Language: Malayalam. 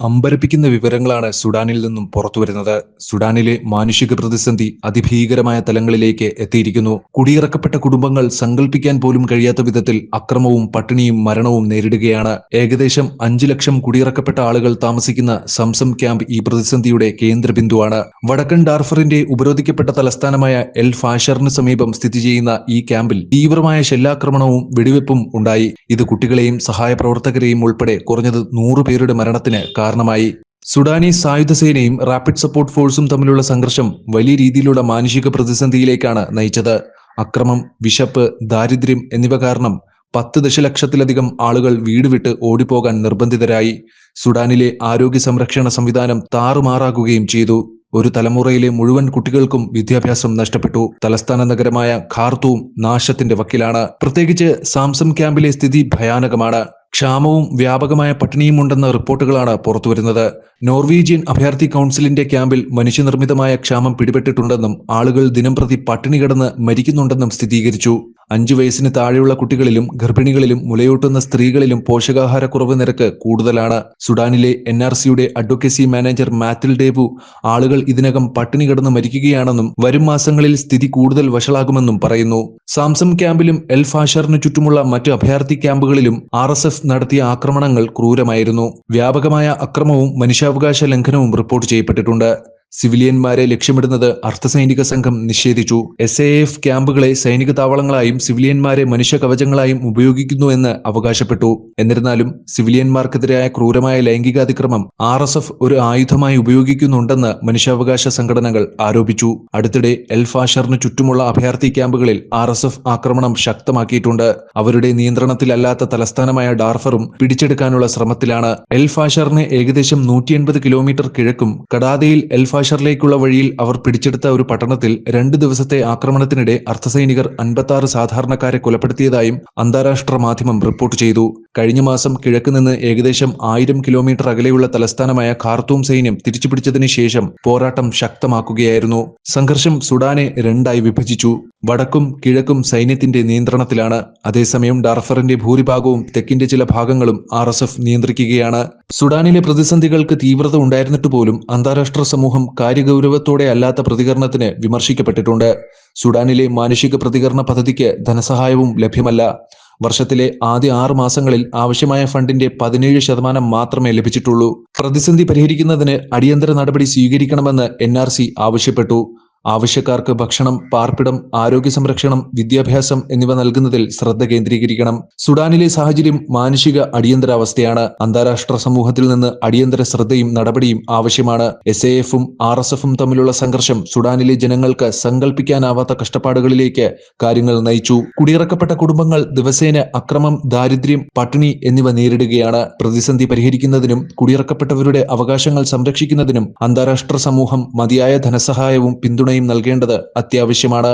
അമ്പരപ്പിക്കുന്ന വിവരങ്ങളാണ് സുഡാനിൽ നിന്നും പുറത്തുവരുന്നത്. സുഡാനിലെ മാനുഷിക പ്രതിസന്ധി അതിഭീകരമായ തലങ്ങളിലേക്ക് എത്തിയിരിക്കുന്നു. കുടിയിറക്കപ്പെട്ട കുടുംബങ്ങൾ സങ്കല്പിക്കാൻ പോലും കഴിയാത്ത വിധത്തിൽ അക്രമവും പട്ടിണിയും മരണവും നേരിടുകയാണ്. ഏകദേശം 5 ലക്ഷം കുടിയിറക്കപ്പെട്ട ആളുകൾ താമസിക്കുന്ന സംസം ക്യാമ്പ് ഈ പ്രതിസന്ധിയുടെ കേന്ദ്രബിന്ദുവാണ്. വടക്കൻ ഡാർഫറിന്റെ ഉപരോധിക്കപ്പെട്ട തലസ്ഥാനമായ എൽ ഫാഷറിന് സമീപം സ്ഥിതി ചെയ്യുന്ന ഈ ക്യാമ്പിൽ തീവ്രമായ ഷെല്ലാക്രമണവും വെടിവെപ്പും ഉണ്ടായി. ഇത് കുട്ടികളെയും സഹായ പ്രവർത്തകരെയും ഉൾപ്പെടെ കുറഞ്ഞത് 100 പേരുടെ മരണത്തിന് കാരണമായി. സുഡാനീസ് സായുധ സേനയും റാപ്പിഡ് സപ്പോർട്ട് ഫോഴ്സും തമ്മിലുള്ള സംഘർഷം വലിയ രീതിയിലുള്ള മാനുഷിക പ്രതിസന്ധിയിലേക്കാണ് നയിച്ചത്. അക്രമം, വിശപ്പ്, ദാരിദ്ര്യം എന്നിവ കാരണം 10 ദശലക്ഷത്തിലധികം ആളുകൾ വീട് വിട്ട് ഓടിപ്പോകാൻ നിർബന്ധിതരായി. സുഡാനിലെ ആരോഗ്യ സംരക്ഷണ സംവിധാനം താറുമാറാകുകയും ചെയ്തു. ഒരു തലമുറയിലെ മുഴുവൻ കുട്ടികൾക്കും വിദ്യാഭ്യാസം നഷ്ടപ്പെട്ടു. തലസ്ഥാന നഗരമായ ഖാർത്തൂം നാശത്തിന്റെ വക്കിലാണ്. പ്രത്യേകിച്ച് സാംസം ക്യാമ്പിലെ സ്ഥിതി ഭയാനകമാണ്. ക്ഷാമവും വ്യാപകമായ പട്ടിണിയും ഉണ്ടെന്ന റിപ്പോർട്ടുകളാണ് പുറത്തുവരുന്നത്. നോർവീജിയൻ അഭയാർത്ഥി കൗൺസിലിന്റെ ക്യാമ്പിൽ മനുഷ്യനിർമ്മിതമായ ക്ഷാമം പിടിപെട്ടിട്ടുണ്ടെന്നും ആളുകൾ ദിനംപ്രതി പട്ടിണി കിടന്ന് മരിക്കുന്നുണ്ടെന്നും സ്ഥിരീകരിച്ചു. 5 വയസ്സിന് താഴെയുള്ള കുട്ടികളിലും ഗർഭിണികളിലും മുലയൂട്ടുന്ന സ്ത്രീകളിലും പോഷകാഹാരക്കുറവ് നിരക്ക് കൂടുതലാണ്. സുഡാനിലെ NRCയുടെ അഡ്വക്കസി മാനേജർ മാത്തിൽ ഡേബു ആളുകൾ ഇതിനകം പട്ടിണി കിടന്ന് മരിക്കുകയാണെന്നും വരും മാസങ്ങളിൽ സ്ഥിതി കൂടുതൽ വഷളാകുമെന്നും പറയുന്നു. സാംസം ക്യാമ്പിലും എൽ ഫാഷറിന് ചുറ്റുമുള്ള മറ്റ് അഭയാർത്ഥി ക്യാമ്പുകളിലും RSF നടത്തിയ ആക്രമണങ്ങൾ ക്രൂരമായിരുന്നു. വ്യാപകമായ അക്രമവും മനുഷ്യാവകാശ ലംഘനവും റിപ്പോർട്ട് ചെയ്യപ്പെട്ടിട്ടുണ്ട്. സിവിലിയന്മാരെ ലക്ഷ്യമിടുന്നത് അർദ്ധസൈനിക സംഘം നിഷേധിച്ചു. SAF ക്യാമ്പുകളെ സൈനിക താവളങ്ങളായും സിവിലിയന്മാരെ മനുഷ്യ കവചങ്ങളായും ഉപയോഗിക്കുന്നുവെന്ന് അവകാശപ്പെട്ടു. എന്നിരുന്നാലും സിവിലിയന്മാർക്കെതിരായ ക്രൂരമായ ലൈംഗികാതിക്രമം RSF ഒരു ആയുധമായി ഉപയോഗിക്കുന്നുണ്ടെന്ന് മനുഷ്യാവകാശ സംഘടനകൾ ആരോപിച്ചു. അടുത്തിടെ എൽ ഫാഷറിന് ചുറ്റുമുള്ള അഭയാർത്ഥി ക്യാമ്പുകളിൽ RSF ആക്രമണം ശക്തമാക്കിയിട്ടുണ്ട്. അവരുടെ നിയന്ത്രണത്തിലല്ലാത്ത തലസ്ഥാനമായ ഡാർഫറും പിടിച്ചെടുക്കാനുള്ള ശ്രമത്തിലാണ്. എൽ ഫാഷറിന് ഏകദേശം 180 കിലോമീറ്റർ കിഴക്കും കടാതയിൽ എൽ ഫാഷറിലേക്കുള്ള വഴിയിൽ അവർ പിടിച്ചെടുത്ത ഒരു പട്ടണത്തിൽ 2 ദിവസത്തെ ആക്രമണത്തിനിടെ അർദ്ധസൈനികർ 56 സാധാരണക്കാരെ കൊലപ്പെടുത്തിയതായും അന്താരാഷ്ട്ര മാധ്യമം റിപ്പോർട്ട് ചെയ്തു. കഴിഞ്ഞ മാസം കിഴക്ക് നിന്ന് ഏകദേശം 1000 കിലോമീറ്റർ അകലെയുള്ള തലസ്ഥാനമായ ഖാർത്തൂം സൈന്യം തിരിച്ചുപിടിച്ചതിന് ശേഷം പോരാട്ടം ശക്തമാക്കുകയായിരുന്നു. സംഘർഷം സുഡാനെ 2ആയി വിഭജിച്ചു. വടക്കും കിഴക്കും സൈന്യത്തിന്റെ നിയന്ത്രണത്തിലാണ്. അതേസമയം ഡാർഫറിന്റെ ഭൂരിഭാഗവും തെക്കിന്റെ ചില ഭാഗങ്ങളും RSF നിയന്ത്രിക്കുകയാണ്. സുഡാനിലെ പ്രതിസന്ധികൾക്ക് തീവ്രത ഉണ്ടായിരുന്നിട്ട് പോലും അന്താരാഷ്ട്ര സമൂഹം കാര്യഗൗരവത്തോടെ അല്ലാത്ത പ്രതികരണത്തിന് വിമർശിക്കപ്പെട്ടിട്ടുണ്ട്. സുഡാനിലെ മാനുഷിക പ്രതികരണ പദ്ധതിക്ക് ധനസഹായവും ലഭ്യമല്ല. വർഷത്തിലെ ആദ്യ 6 മാസങ്ങളിൽ ആവശ്യമായ ഫണ്ടിന്റെ 17% മാത്രമേ ലഭിച്ചിട്ടുള്ളൂ. പ്രതിസന്ധി പരിഹരിക്കുന്നതിന് അടിയന്തര നടപടി സ്വീകരിക്കണമെന്ന് NRC ആവശ്യപ്പെട്ടു. ആവശ്യക്കാർക്ക് ഭക്ഷണം, പാർപ്പിടം, ആരോഗ്യ സംരക്ഷണം, വിദ്യാഭ്യാസം എന്നിവ നൽകുന്നതിൽ ശ്രദ്ധ കേന്ദ്രീകരിക്കണം. സുഡാനിലെ സാഹചര്യം മാനുഷിക അടിയന്തരാവസ്ഥയാണ്. അന്താരാഷ്ട്ര സമൂഹത്തിൽ നിന്ന് അടിയന്തര ശ്രദ്ധയും നടപടിയും ആവശ്യമാണ്. SAFും RSFും തമ്മിലുള്ള സംഘർഷം സുഡാനിലെ ജനങ്ങൾക്ക് സങ്കല്പിക്കാനാവാത്ത കഷ്ടപ്പാടുകളിലേക്ക് കാര്യങ്ങൾ നയിച്ചു. കുടിയിറക്കപ്പെട്ട കുടുംബങ്ങൾ ദിവസേന അക്രമം, ദാരിദ്ര്യം, പട്ടിണി എന്നിവ നേരിടുകയാണ്. പ്രതിസന്ധി പരിഹരിക്കുന്നതിനും കുടിയിറക്കപ്പെട്ടവരുടെ അവകാശങ്ങൾ സംരക്ഷിക്കുന്നതിനും അന്താരാഷ്ട്ര സമൂഹം മതിയായ ധനസഹായവും പിന്തുണയും നൽകേണ്ടത് അത്യാവശ്യമാണ്.